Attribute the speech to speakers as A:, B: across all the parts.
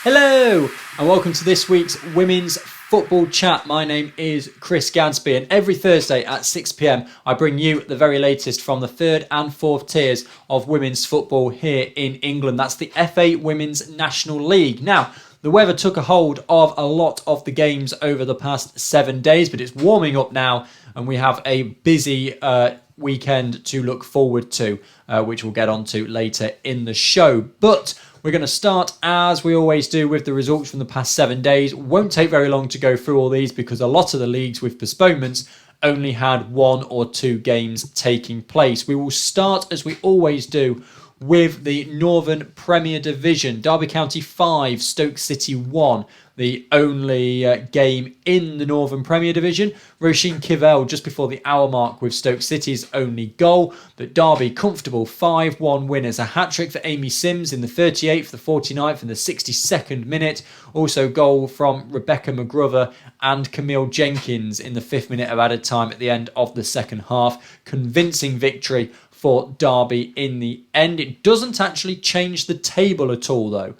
A: Hello and welcome to this week's Women's Football Chat. My name is Chris Gadsby and every Thursday at 6pm I bring you the very latest from the third and fourth tiers of women's football here in England. That's the FA Women's National League. Now, the weather took a hold of a lot of the games over the past 7 days, but it's warming up now and we have a busy weekend to look forward to, which we'll get onto later in the show. But we're going to start, as we always do, with the results from the past 7 days. Won't take very long to go through all these because a lot of the leagues with postponements only had 1 or 2 games taking place. We will start, as we always do, with the Northern Premier Division. Derby County 5, Stoke City 1. The only game in the Northern Premier Division. Roisin Kivell just before the hour mark with Stoke City's only goal. But Derby comfortable 5-1 winners. A hat-trick for Amy Sims in the 38th, the 49th and the 62nd minute. Also goal from Rebecca McGrother and Camille Jenkins in the 5th minute of added time at the end of the second half. Convincing victory for Derby in the end. It doesn't actually change the table at all though.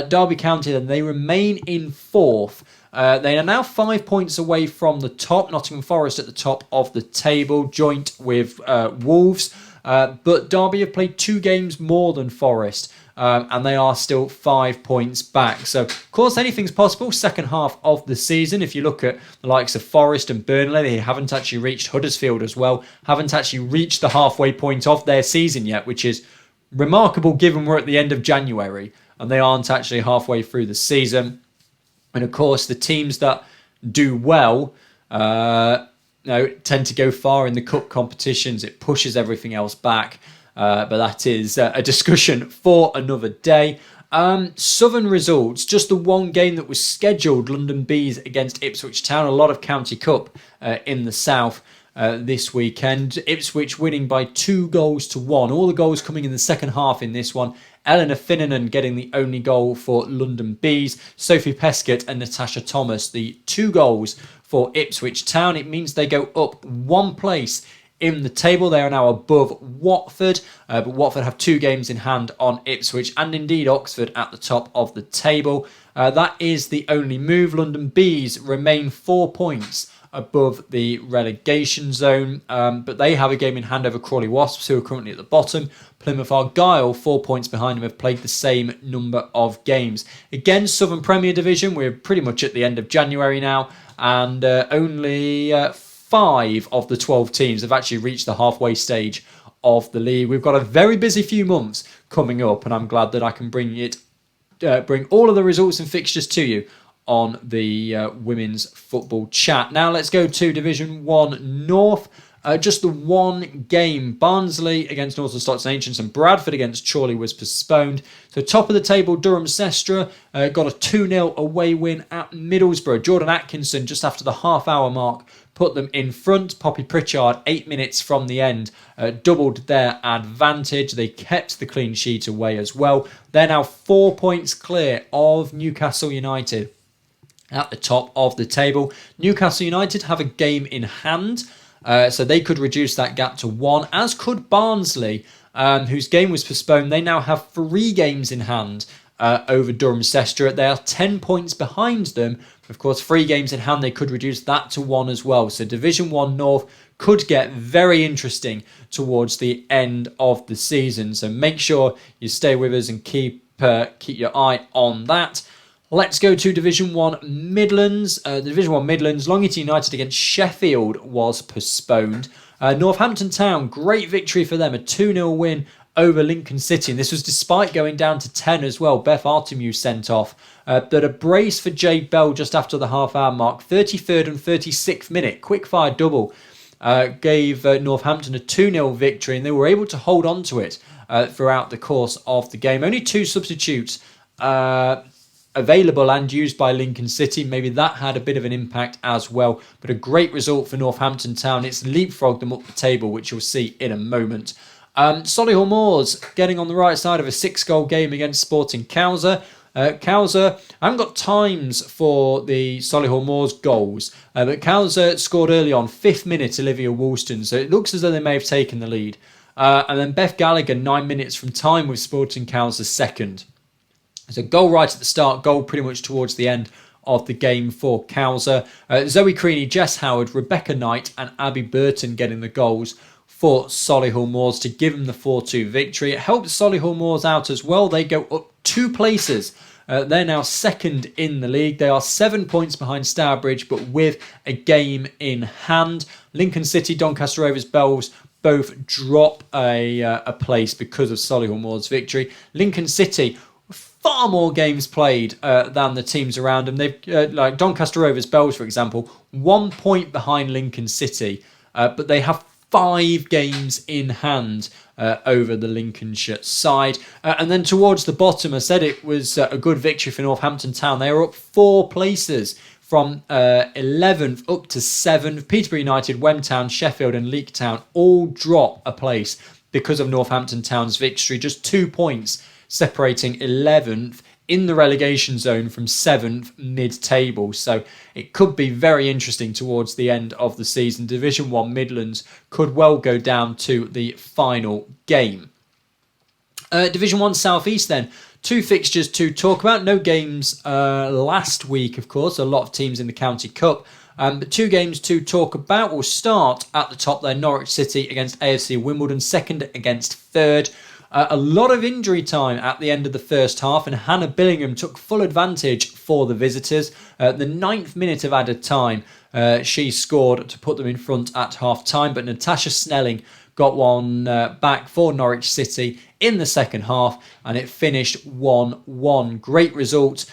A: Derby County, then, they remain in 4th. They are now 5 points away from the top. Nottingham Forest at the top of the table, joint with Wolves. But Derby have played 2 games more than Forest. And they are still 5 points back. So, of course, anything's possible. Second half of the season. If you look at the likes of Forest and Burnley, they haven't actually reached Huddersfield as well. Haven't actually reached the halfway point of their season yet, which is remarkable given we're at the end of January. And they aren't actually halfway through the season. And, of course, the teams that do well tend to go far in the cup competitions. It pushes everything else back. But that is a discussion for another day. Southern results, just the one game that was scheduled, London Bees against Ipswich Town, a lot of County Cup in the south this weekend. Ipswich winning by 2-1. All the goals coming in the second half in this one. Eleanor Finnenan getting the only goal for London Bees. Sophie Peskett and Natasha Thomas, the 2 goals for Ipswich Town. It means they go up 1 place in the table. They are now above Watford, but Watford have 2 games in hand on Ipswich and indeed Oxford at the top of the table. That is the only move. London Bees remain 4 points above the relegation zone, but they have a game in hand over Crawley Wasps, who are currently at the bottom. Plymouth Argyle, 4 points behind them, have played the same number of games. Again, Southern Premier Division, we're pretty much at the end of January now, and only 5 of the 12 teams have actually reached the halfway stage of the league. We've got a very busy few months coming up, and I'm glad that I can bring all of the results and fixtures to you on the Women's Football Chat. Now let's go to Division 1 North. Just the one game. Barnsley against Northern Stockton Ancients and Bradford against Chorley was postponed. So top of the table, Durham Sestra got a 2-0 away win at Middlesbrough. Jordan Atkinson, just after the half-hour mark, put them in front. Poppy Pritchard, 8 minutes from the end, doubled their advantage. They kept the clean sheet away as well. They're now 4 points clear of Newcastle United at the top of the table. Newcastle United have a game in hand, so they could reduce that gap to 1, as could Barnsley, whose game was postponed. They now have 3 games in hand over Durham Sestra. They are 10 points behind them. Of course, 3 games in hand, they could reduce that to 1 as well. So Division 1 North could get very interesting towards the end of the season. So make sure you stay with us and keep your eye on that. Let's go to Division 1 Midlands. Division 1 Midlands, Long Eaton United against Sheffield was postponed. Northampton Town, great victory for them, a 2-0 win over Lincoln City. And this was despite going down to 10 as well. Beth Artemu sent off. But a brace for Jade Bell just after the half-hour mark. 33rd and 36th minute, quick-fire double, gave Northampton a 2-0 victory. And they were able to hold on to it throughout the course of the game. Only 2 substitutes available and used by Lincoln City. Maybe that had a bit of an impact as well. But a great result for Northampton Town. It's leapfrogged them up the table, which you'll see in a moment. Solihull Moors getting on the right side of a 6-goal game against Sporting Cowser. Cowser, I haven't got times for the Solihull Moors goals, but Cowser scored early on, 5th minute, Olivia Woolston. So it looks as though they may have taken the lead. And then Beth Gallagher, 9 minutes from time with Sporting Cowser second. There's a goal right at the start, goal pretty much towards the end of the game for Cowser. Zoe Creaney, Jess Howard, Rebecca Knight and Abby Burton getting the goals for Solihull Moors to give them the 4-2 victory. It helped Solihull Moors out as well. They go up 2 places. They're now second in the league. They are 7 points behind Stourbridge, but with a game in hand. Lincoln City, Doncaster Rovers, Bells both drop a place because of Solihull Moors' victory. Lincoln City, far more games played than the teams around them. They've like Doncaster Rovers, Bells, for example, 1 point behind Lincoln City, but they have 5 games in hand over the Lincolnshire side. And then towards the bottom, I said it was a good victory for Northampton Town. They are up 4 places from 11th up to 7th. Peterborough United, Wem Town, Sheffield and Leek Town all drop a place because of Northampton Town's victory. Just 2 points separating 11th in the relegation zone from 7th mid-table. So it could be very interesting towards the end of the season. Division 1 Midlands could well go down to the final game. Division 1 South East then. 2 fixtures to talk about. No games last week, of course. A lot of teams in the County Cup. But 2 games to talk about. We'll start at the top there. Norwich City against AFC Wimbledon. Second against third. A lot of injury time at the end of the first half, and Hannah Billingham took full advantage for the visitors. The 9th minute of added time, she scored to put them in front at half time, but Natasha Snelling got one back for Norwich City in the second half, and it finished 1-1. Great result,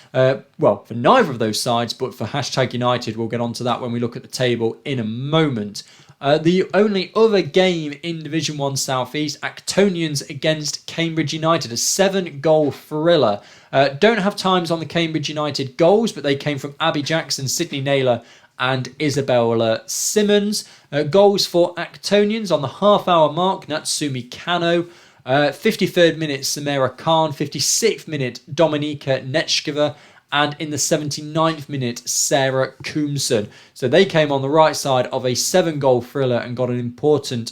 A: well, for neither of those sides, but for #United. We'll get onto that when we look at the table in a moment. The only other game in Division 1 South East, Actonians against Cambridge United, a 7-goal thriller. Don't have times on the Cambridge United goals, but they came from Abby Jackson, Sydney Naylor and Isabella Simmons. Goals for Actonians on the half-hour mark, Natsumi Kano. 53rd minute, Samara Khan. 56th minute, Dominika Netschkova. And in the 79th minute, Sarah Coomson. So they came on the right side of a 7-goal thriller and got an important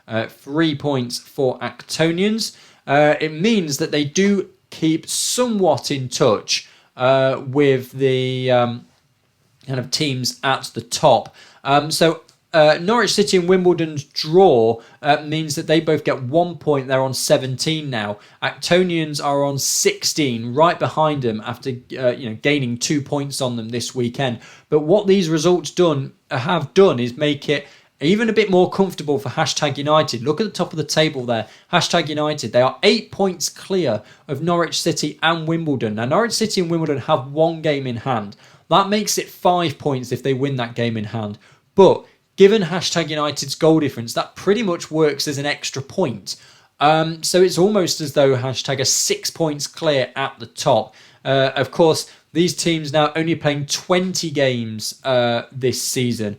A: 3 points for Actonians. It means that they do keep somewhat in touch with the kind of teams at the top. Norwich City and Wimbledon's draw means that they both get 1 point. They're on 17 now. Actonians are on 16, right behind them after gaining 2 points on them this weekend. But what these results have done is make it even a bit more comfortable for #United. Look at the top of the table there. #United. They are 8 points clear of Norwich City and Wimbledon. Now, Norwich City and Wimbledon have 1 game in hand. That makes it 5 points if they win that game in hand. But given #United's goal difference, that pretty much works as an extra point. So it's almost as though # are 6 points clear at the top. Of course, these teams now only playing 20 games this season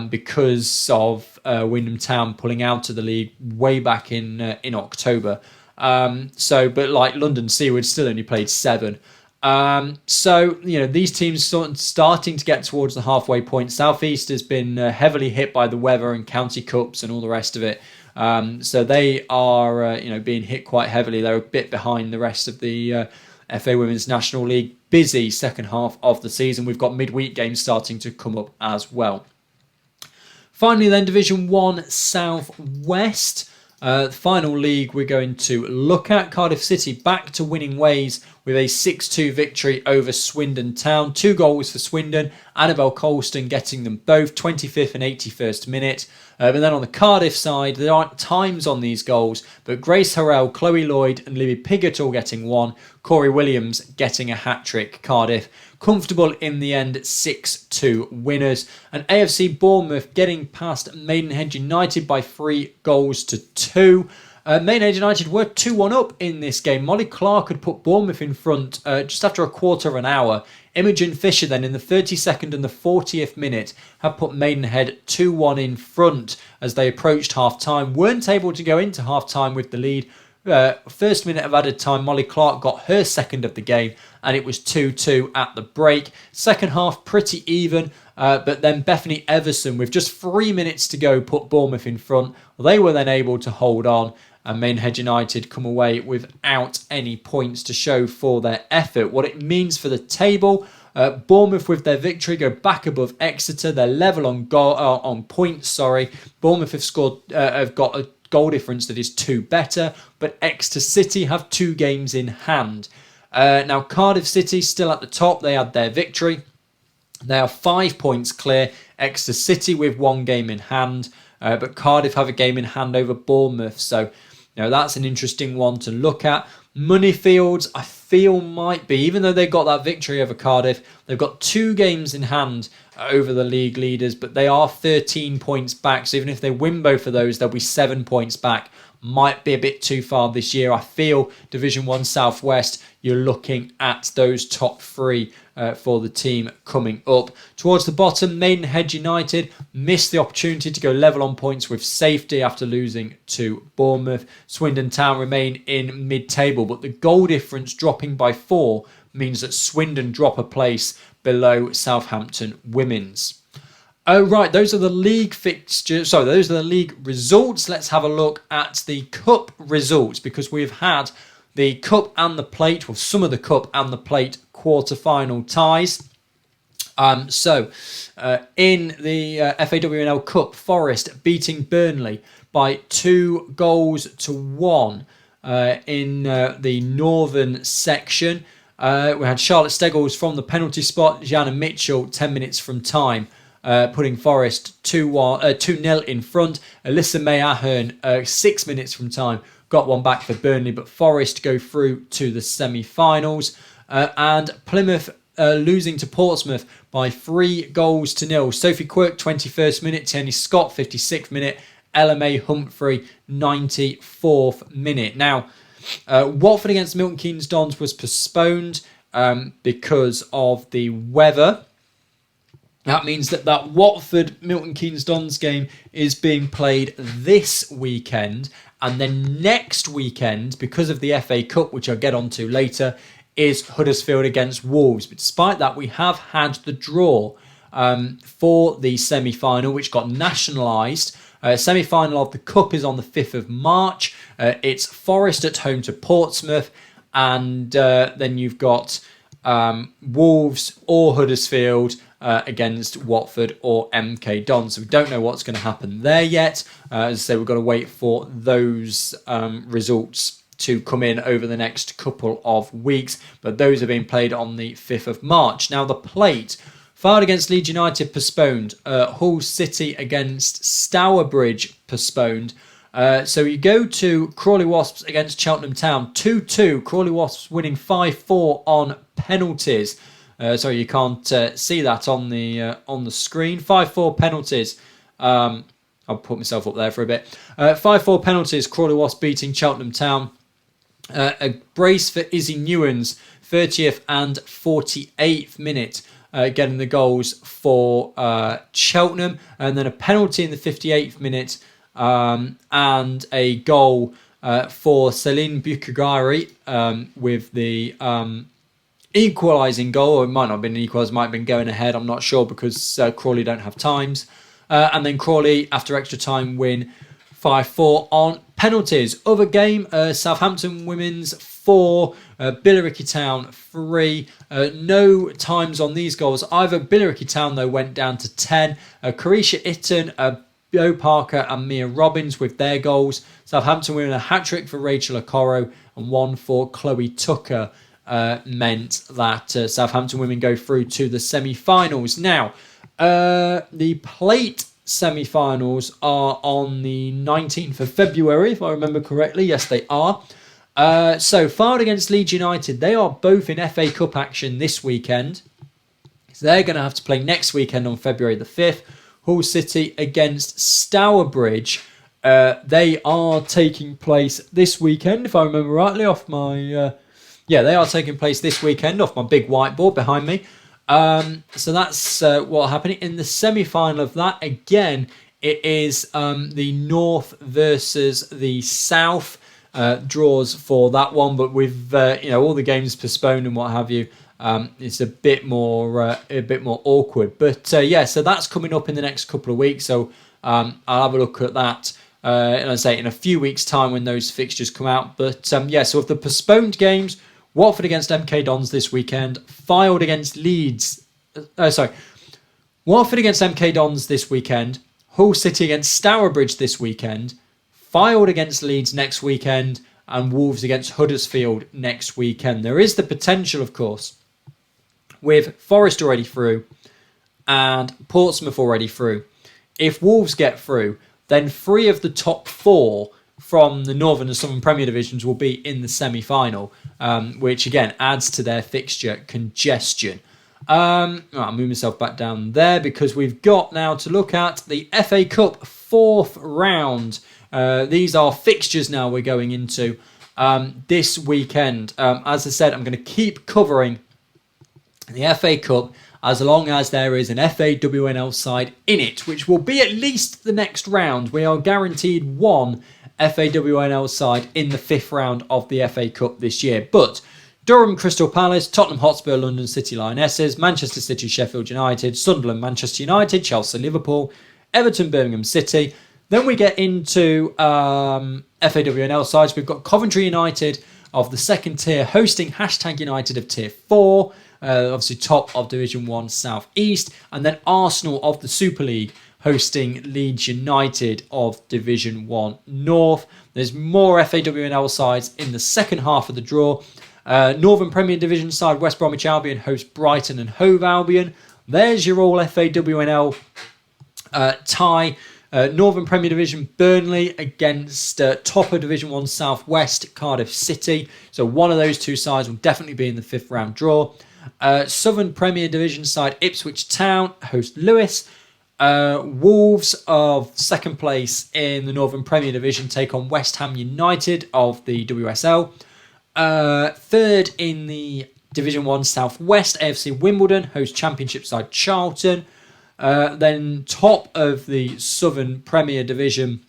A: because of Wyndham Town pulling out of the league way back in October. But like London Seaward still only played 7. These teams starting to get towards the halfway point. South East has been heavily hit by the weather and county cups and all the rest of it. So they are, being hit quite heavily. They're a bit behind the rest of the FA Women's National League. Busy second half of the season. We've got midweek games starting to come up as well. Finally, then Division 1 South West. The final league we're going to look at. Cardiff City back to winning ways with a 6-2 victory over Swindon Town. 2 goals for Swindon. Annabelle Colston getting them both, 25th and 81st minute. But then on the Cardiff side, there aren't times on these goals, but Grace Harrell, Chloe Lloyd and Libby Piggott all getting 1. Corey Williams getting a hat-trick. Cardiff comfortable in the end, 6-2 winners. And AFC Bournemouth getting past Maidenhead United by 3 goals to 2. Maidenhead United were 2-1 up in this game. Molly Clark had put Bournemouth in front just after a quarter of an hour. Imogen Fisher then in the 32nd and the 40th minute had put Maidenhead 2-1 in front as they approached half-time. Weren't able to go into half-time with the lead. First minute of added time, Molly Clark got her second of the game and it was 2-2 at the break. Second half pretty even, but then Bethany Everson with just 3 minutes to go put Bournemouth in front. They were then able to hold on and Maidenhead United come away without any points to show for their effort. What it means for the table, Bournemouth with their victory go back above Exeter. They're level on points. Bournemouth have got a goal difference that is 2 better, but Exeter City have 2 games in hand. Now Cardiff City still at the top. They had their victory. They are 5 points clear. Exeter City with 1 game in hand, but Cardiff have a game in hand over Bournemouth. So that's an interesting one to look at. Moneyfields, I feel, might be, even though they got that victory over Cardiff, they've got 2 games in hand over the league leaders, but they are 13 points back. So even if they win both of those, they'll be 7 points back. Might be a bit too far this year. I feel Division 1 Southwest, you're looking at those top 3 for the team coming up. Towards the bottom, Maidenhead United missed the opportunity to go level on points with safety after losing to Bournemouth. Swindon Town remain in mid-table, but the goal difference dropping by 4 means that Swindon drop a place below Southampton Women's. Right, those are the league fixtures. So those are the league results. Let's have a look at the cup results, because we've had the cup and the plate, well, some of the cup and the plate quarter-final ties. In the FAWNL Cup, Forest beating Burnley by 2-1 in the northern section. We had Charlotte Steggles from the penalty spot, Gianna Mitchell 10 minutes from time, putting Forest 2-0 in front. Alyssa May Ahern 6 minutes from time got one back for Burnley, but Forest go through to the semi-finals. And Plymouth losing to Portsmouth by 3-0. Sophie Quirk 21st minute, Tierney Scott 56th minute, LMA Humphrey 94th minute. Now, Watford against Milton Keynes Dons was postponed because of the weather. That means that Watford Milton Keynes Dons game is being played this weekend, and then next weekend, because of the FA Cup, which I'll get onto later, is Huddersfield against Wolves. But despite that, we have had the draw for the semi-final, which got nationalised. Semi-final of the Cup is on the 5th of March. It's Forest at home to Portsmouth, and then you've got Wolves or Huddersfield against Watford or MK Dons. So we don't know what's going to happen there yet. As I say, we've got to wait for those results to come in over the next couple of weeks. But those are being played on the 5th of March. Now, the plate. Fylde against Leeds United postponed. Hull City against Stourbridge postponed. So you go to Crawley Wasps against Cheltenham Town. 2-2. Crawley Wasps winning 5-4 on penalties. Sorry, you can't see that on the screen. 5-4 penalties. I'll put myself up there for a bit. 5-4 penalties. Crawley Wasps beating Cheltenham Town. A brace for Izzy Newens, 30th and 48th minute, getting the goals for Cheltenham, and then a penalty in the 58th minute, and a goal for Celine Bukagari with the equalising goal. Or it might not have been an equaliser, might have been going ahead, I'm not sure, because Crawley don't have times. And then Crawley, after extra time, win 5-4 on penalties. Other game, Southampton Women's 4, Billericay Town 3. No times on these goals either. Billericay Town, though, went down to 10. Carisha Itten, Joe Parker and Mia Robbins with their goals. Southampton winning a hat-trick for Rachel Okoro and one for Chloe Tucker meant that Southampton women go through to the semi-finals. Now, the plate semi-finals are on the 19th of February, if I remember correctly. Yes, they are. So, Fylde against Leeds United. They are both in FA Cup action this weekend. So they're going to have to play next weekend on February the 5th. Hull City against Stourbridge. They are taking place this weekend, if I remember rightly, off my... they are taking place this weekend off my big whiteboard behind me. So that's what happened. In the semi-final of that, again, it is the North versus the South draws for that one. But with all the games postponed and what have you, it's a bit more awkward. But so that's coming up in the next couple of weeks. So I'll have a look at that and I say in a few weeks' time when those fixtures come out. But yeah, so of the postponed games, Watford against MK Dons this weekend, Fylde against Leeds. Watford against MK Dons this weekend, Hull City against Stourbridge this weekend, Fylde against Leeds next weekend, and Wolves against Huddersfield next weekend. There is the potential, of course, with Forest already through and Portsmouth already through. If Wolves get through, then 3 of the top 4 from the Northern and Southern Premier Divisions will be in the semi-final, which again adds to their fixture congestion. I'll move myself back down there because we've got now to look at the FA Cup 4th round. These are fixtures now we're going into this weekend. As I said, I'm going to keep covering the FA Cup as long as there is an FAWNL side in it, which will be at least the next round. We are guaranteed one FAWNL side in the 5th round of the FA Cup this year. But Durham Crystal Palace, Tottenham Hotspur, London City Lionesses, Manchester City Sheffield United, Sunderland Manchester United, Chelsea Liverpool, Everton Birmingham City. Then we get into FAWNL sides. We've got Coventry United of the 2nd tier hosting #United of tier 4. Obviously top of Division 1 South East. And then Arsenal of the Super League hosting Leeds United of Division 1 North. There's more FAWNL sides in the second half of the draw. Northern Premier Division side West Bromwich Albion host Brighton and Hove Albion. There's your all FAWNL tie. Northern Premier Division Burnley against top of Division 1 South West Cardiff City. So one of those two sides will definitely be in the 5th round draw. Southern Premier Division side Ipswich Town host Lewis. Wolves of 2nd place in the Northern Premier Division take on West Ham United of the WSL. 3rd in the Division 1 South West AFC Wimbledon host Championship side Charlton. Then top of the Southern Premier Division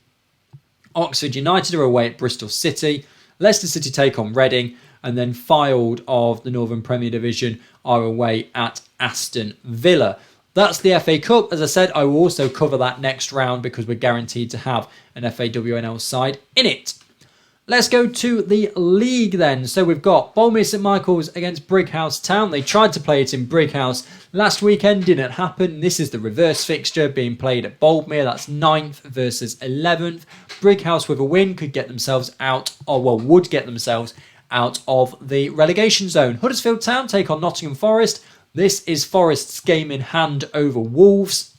A: Oxford United are away at Bristol City. Leicester City take on Reading. And then Fylde of the Northern Premier Division are away at Aston Villa. That's the FA Cup. As I said, I will also cover that next round because we're guaranteed to have an FAWNL side in it. Let's go to the league then. So we've got Bournemouth St Michael's against Brighouse Town. They tried to play it in Brighouse last weekend, didn't happen. This is the reverse fixture being played at Boldmere. That's 9th versus 11th. Brighouse with a win could get themselves out, or well, would get themselves out of the relegation zone. Huddersfield Town take on Nottingham Forest. This is Forest's game in hand over Wolves.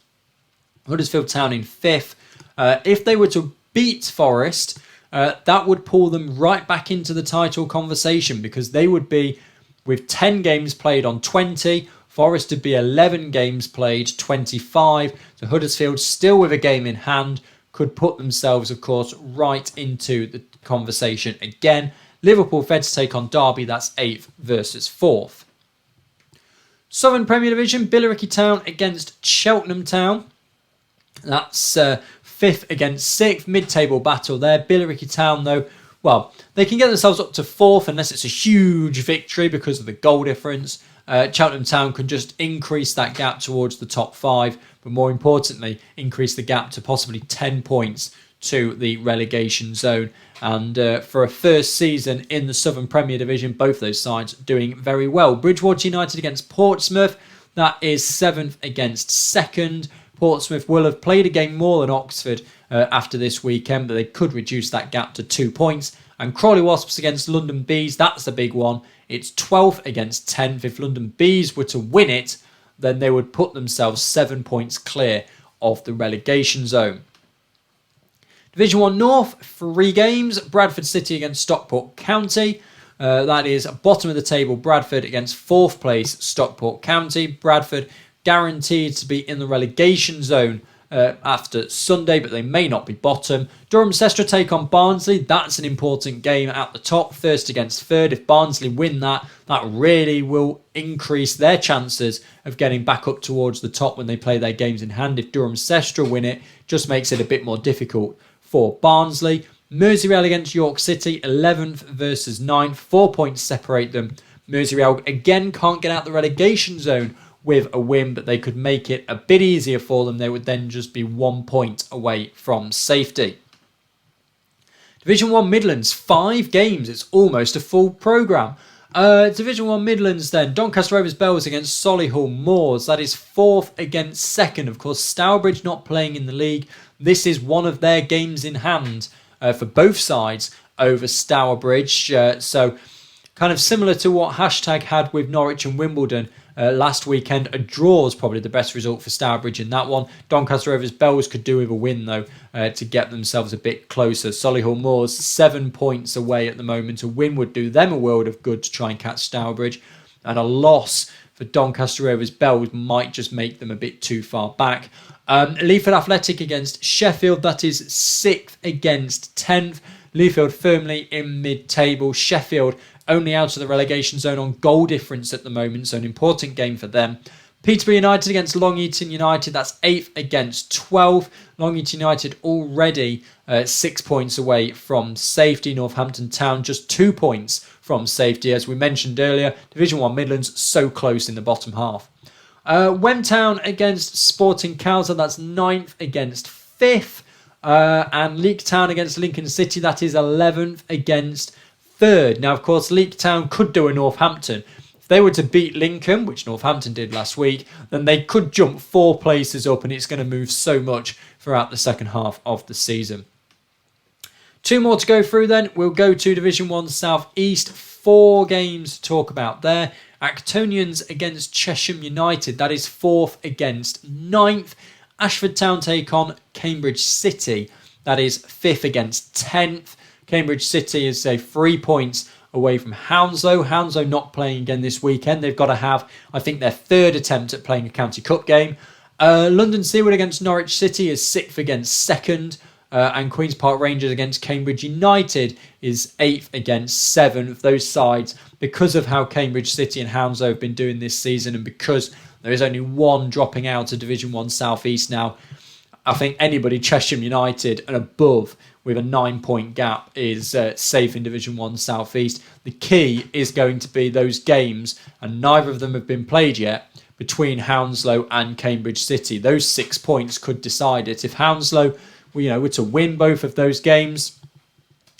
A: Huddersfield Town in 5th. If they were to beat Forest, that would pull them right back into the title conversation because they would be with 10 games played on 20. Forest would be 11 games played, 25. So Huddersfield still with a game in hand could put themselves, of course, right into the conversation again. Liverpool fed to take on Derby. That's 8th versus 4th. Southern Premier Division, Billericay Town against Cheltenham Town. That's 5th against 6th. Mid-table battle there. Billericay Town, though, well, they can get themselves up to 4th unless it's a huge victory because of the goal difference. Cheltenham Town can just increase that gap towards the top 5, but more importantly, increase the gap to possibly 10 points to the relegation zone. And for a first season in the Southern Premier Division, both those sides doing very well. Bridgewater United against Portsmouth. That is 7th against 2nd. Portsmouth will have played a game more than Oxford after this weekend, but they could reduce that gap to 2 points. And Crawley Wasps against London Bees. That's the big one. It's 12th against 10th. If London Bees were to win it, then they would put themselves 7 points clear of the relegation zone. Division 1 North, 3 games. Bradford City against Stockport County. That is bottom of the table, Bradford against 4th place, Stockport County. Bradford guaranteed to be in the relegation zone after Sunday, but they may not be bottom. Durham Sestra take on Barnsley. That's an important game at the top, 1st against 3rd. If Barnsley win that, that really will increase their chances of getting back up towards the top when they play their games in hand. If Durham Sestra win it, just makes it a bit more difficult for Barnsley. Merseyrail against York City, 11th versus 9th. 4 points separate them. Merseyrail again can't get out the relegation zone with a win, but they could make it a bit easier for them. They would then just be 1 point away from safety. Division 1 Midlands, 5 games. It's almost a full programme. Division 1 Midlands then, Doncaster Rovers Bells against Solihull Moors. That is 4th against 2nd. Of course, Stourbridge not playing in the league. This is one of their games in hand for both sides over Stourbridge. So kind of similar to what Hashtag had with Norwich and Wimbledon last weekend. A draw is probably the best result for Stourbridge in that one. Doncaster Rovers Bells could do with a win though to get themselves a bit closer. Solihull Moors 7 points away at the moment. A win would do them a world of good to try and catch Stourbridge, and a loss for Doncaster Rovers Bells might just make them a bit too far back. Leaford Athletic against Sheffield. That is 6th against 10th. Leaford firmly in mid-table. Sheffield only out of the relegation zone on goal difference at the moment, so an important game for them. Peterborough United against Long Eaton United. That's 8th against 12th. Long Eaton United already 6 points away from safety. Northampton Town just 2 points from safety. As we mentioned earlier, Division 1 Midlands so close in the bottom half. Wem Town against Sporting Calza. That's 9th against 5th. And Leek Town against Lincoln City. That is 11th against 3rd. Now, of course, Leek Town could do a Northampton. If they were to beat Lincoln, which Northampton did last week, then they could jump 4 places up, and it's going to move so much throughout the second half of the season. 2 more to go through then. We'll go to Division 1 South East. 4 games to talk about there. Actonians against Chesham United. That is 4th against 9th. Ashford Town take on Cambridge City. That is 5th against 10th. Cambridge City is 3 points away from Hounslow. Hounslow not playing again this weekend. They've got to have, I think, their 3rd attempt at playing a County Cup game. London Seawood against Norwich City is 6th against 2nd. And Queen's Park Rangers against Cambridge United is 8th against 7th. Those sides, because of how Cambridge City and Hounslow have been doing this season, and because there is only one dropping out of Division 1 South East now, I think anybody Chesham United and above with a 9-point gap is safe in Division 1 South East. The key is going to be those games, and neither of them have been played yet, between Hounslow and Cambridge City. Those 6 points could decide it. If Hounslow were to win both of those games,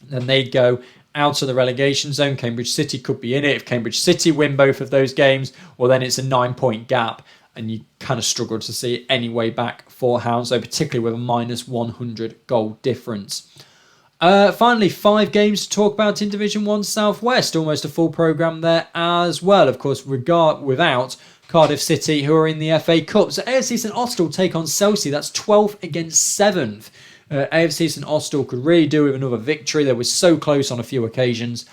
A: then they'd go out of the relegation zone. Cambridge City could be in it. If Cambridge City win both of those games, well, then it's a 9-point gap, and you kind of struggle to see any way back for Hounslow, particularly with a minus 100 goal difference. Finally, 5 games to talk about in Division 1 South West. Almost a full programme there as well. Of course, without Cardiff City, who are in the FA Cup. So AFC St Austell take on Chelsea. That's 12th against 7th. AFC St Austell could really do with another victory. They were so close on a few occasions.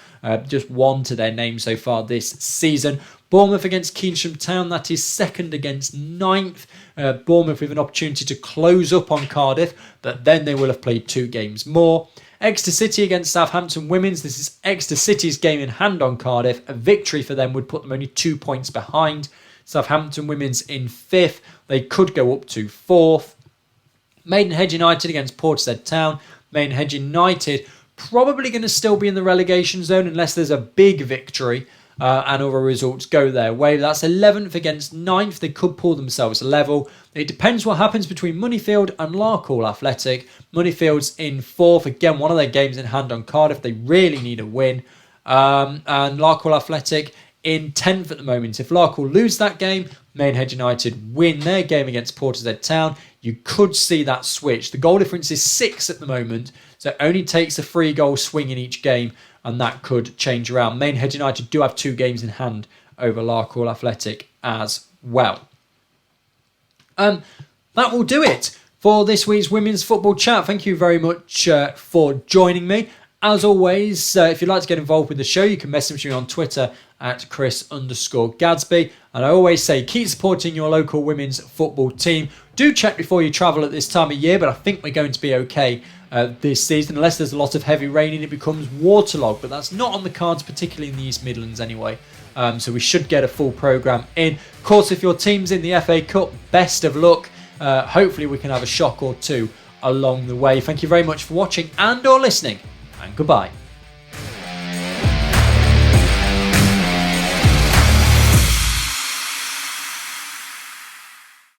A: Just one to their name so far this season. Bournemouth against Keynsham Town. That is 2nd against 9th. Bournemouth with an opportunity to close up on Cardiff, but then they will have played 2 games more. Exeter City against Southampton Women's. This is Exeter City's game in hand on Cardiff. A victory for them would put them only 2 points behind. Southampton Women's in 5th. They could go up to 4th. Maidenhead United against Portishead Town. Maidenhead United probably going to still be in the relegation zone unless there's a big victory and other results go their way. That's 11th against 9th. They could pull themselves level. It depends what happens between Moneyfield and Larkhall Athletic. Moneyfield's in 4th. Again, one of their games in hand on Cardiff. They really need a win. And Larkhall Athletic in 10th at the moment. If Larkhall lose that game, Maidenhead United win their game against Portishead Town, you could see that switch. The goal difference is 6 at the moment, so it only takes a 3-goal swing in each game, and that could change around. Maidenhead United do have 2 games in hand over Larkhall Athletic as well. That will do it for this week's Women's Football Chat. Thank you very much for joining me. As always, if you'd like to get involved with the show, you can message me on Twitter at Chris_Gadsby. And I always say, keep supporting your local women's football team. Do check before you travel at this time of year, but I think we're going to be okay this season. Unless there's a lot of heavy rain and it becomes waterlogged, but that's not on the cards, particularly in the East Midlands anyway. So we should get a full programme in. Of course, if your team's in the FA Cup, best of luck. Hopefully we can have a shock or two along the way. Thank you very much for watching and or listening. And goodbye.